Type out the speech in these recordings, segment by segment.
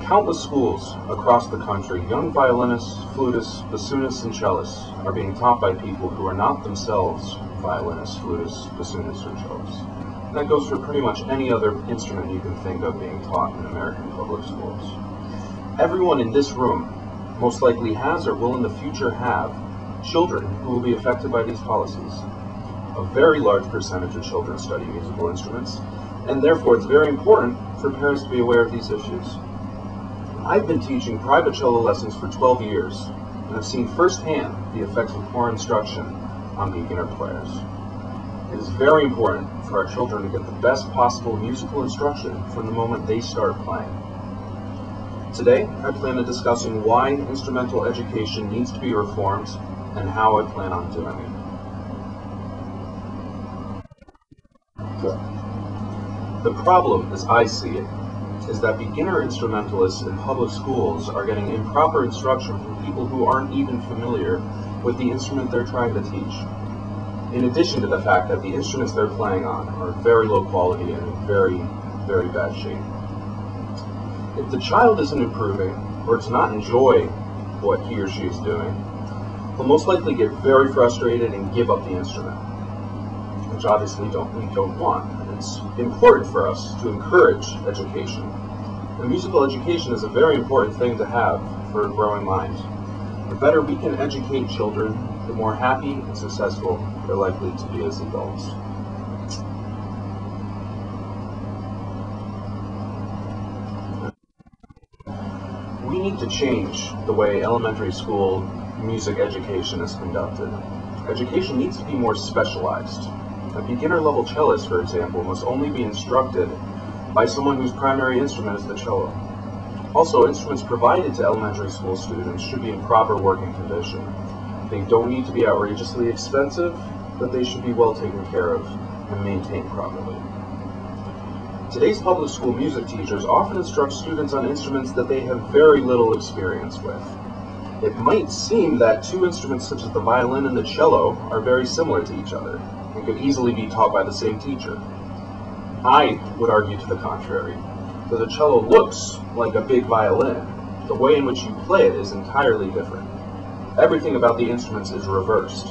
countless schools across the country, young violinists, flutists, bassoonists, and cellists are being taught by people who are not themselves violinists, flutists, bassoonists, or cellists. And that goes for pretty much any other instrument you can think of being taught in American public schools. Everyone in this room most likely has or will in the future have children who will be affected by these policies. A very large percentage of children study musical instruments, and therefore it's very important for parents to be aware of these issues. I've been teaching private cello lessons for 12 years, and have seen firsthand the effects of poor instruction on beginner players. It is very important for our children to get the best possible musical instruction from the moment they start playing. Today, I plan on discussing why instrumental education needs to be reformed and how I plan on doing it. The problem, as I see it, is that beginner instrumentalists in public schools are getting improper instruction from people who aren't even familiar with the instrument they're trying to teach. In addition to the fact that the instruments they're playing on are very low quality and in very, very bad shape. If the child isn't improving, or does not enjoy what he or she is doing, they'll most likely get very frustrated and give up the instrument, which obviously we don't want. It's important for us to encourage education. And musical education is a very important thing to have for a growing mind. The better we can educate children, the more happy and successful they're likely to be as adults. We need to change the way elementary school music education is conducted. Education needs to be more specialized. A beginner-level cellist, for example, must only be instructed by someone whose primary instrument is the cello. Also, instruments provided to elementary school students should be in proper working condition. They don't need to be outrageously expensive, but they should be well taken care of and maintained properly. Today's public school music teachers often instruct students on instruments that they have very little experience with. It might seem that two instruments such as the violin and the cello are very similar to each other and could easily be taught by the same teacher. I would argue to the contrary, that the cello looks like a big violin. The way in which you play it is entirely different. Everything about the instruments is reversed.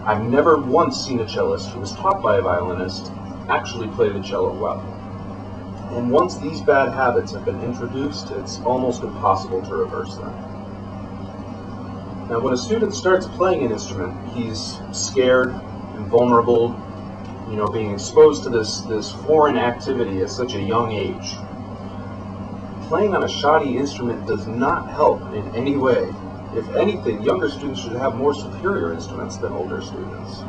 I've never once seen a cellist who was taught by a violinist actually play the cello well. And once these bad habits have been introduced, it's almost impossible to reverse them. Now, when a student starts playing an instrument, he's scared and vulnerable, being exposed to this foreign activity at such a young age. Playing on a shoddy instrument does not help in any way. If anything, younger students should have more superior instruments than older students.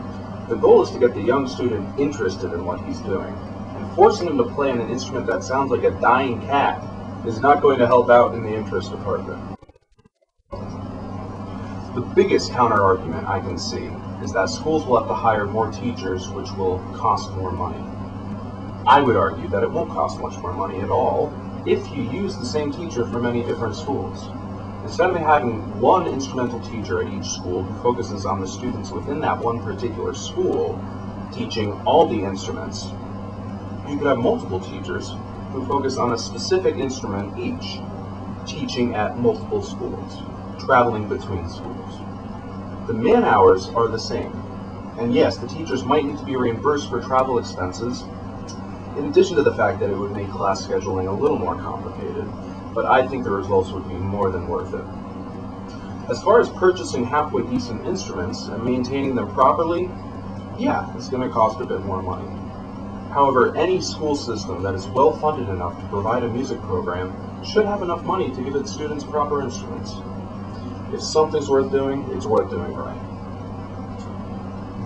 The goal is to get the young student interested in what he's doing, and forcing him to play on an instrument that sounds like a dying cat is not going to help out in the interest department. The biggest counter-argument I can see is that schools will have to hire more teachers, which will cost more money. I would argue that it won't cost much more money at all if you use the same teacher for many different schools. Instead of having one instrumental teacher at each school who focuses on the students within that one particular school, teaching all the instruments, you could have multiple teachers who focus on a specific instrument each, teaching at multiple schools, traveling between schools. The man hours are the same, and yes, the teachers might need to be reimbursed for travel expenses, in addition to the fact that it would make class scheduling a little more complicated, but I think the results would be more than worth it. As far as purchasing halfway decent instruments and maintaining them properly, yeah, it's going to cost a bit more money. However, any school system that is well funded enough to provide a music program should have enough money to give its students proper instruments. If something's worth doing, it's worth doing right.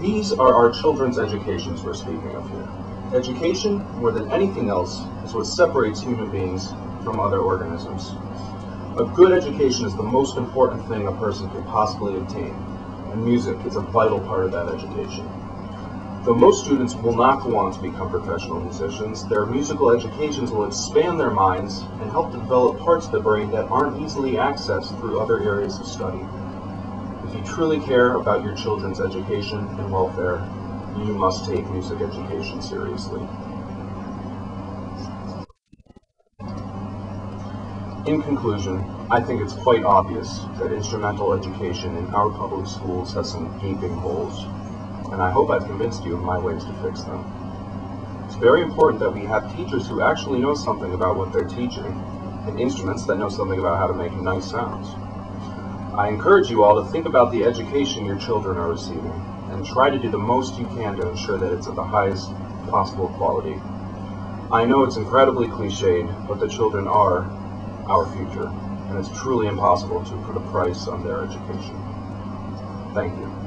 These are our children's educations we're speaking of here. Education, more than anything else, is what separates human beings from other organisms. A good education is the most important thing a person can possibly obtain, and music is a vital part of that education. Though most students will not go on to become professional musicians, their musical educations will expand their minds and help to develop parts of the brain that aren't easily accessed through other areas of study. If you truly care about your children's education and welfare, you must take music education seriously. In conclusion, I think it's quite obvious that instrumental education in our public schools has some gaping holes, and I hope I've convinced you of my ways to fix them. It's very important that we have teachers who actually know something about what they're teaching, and instruments that know something about how to make nice sounds. I encourage you all to think about the education your children are receiving, and try to do the most you can to ensure that it's of the highest possible quality. I know it's incredibly cliched, but the children are our future, and it's truly impossible to put a price on their education. Thank you.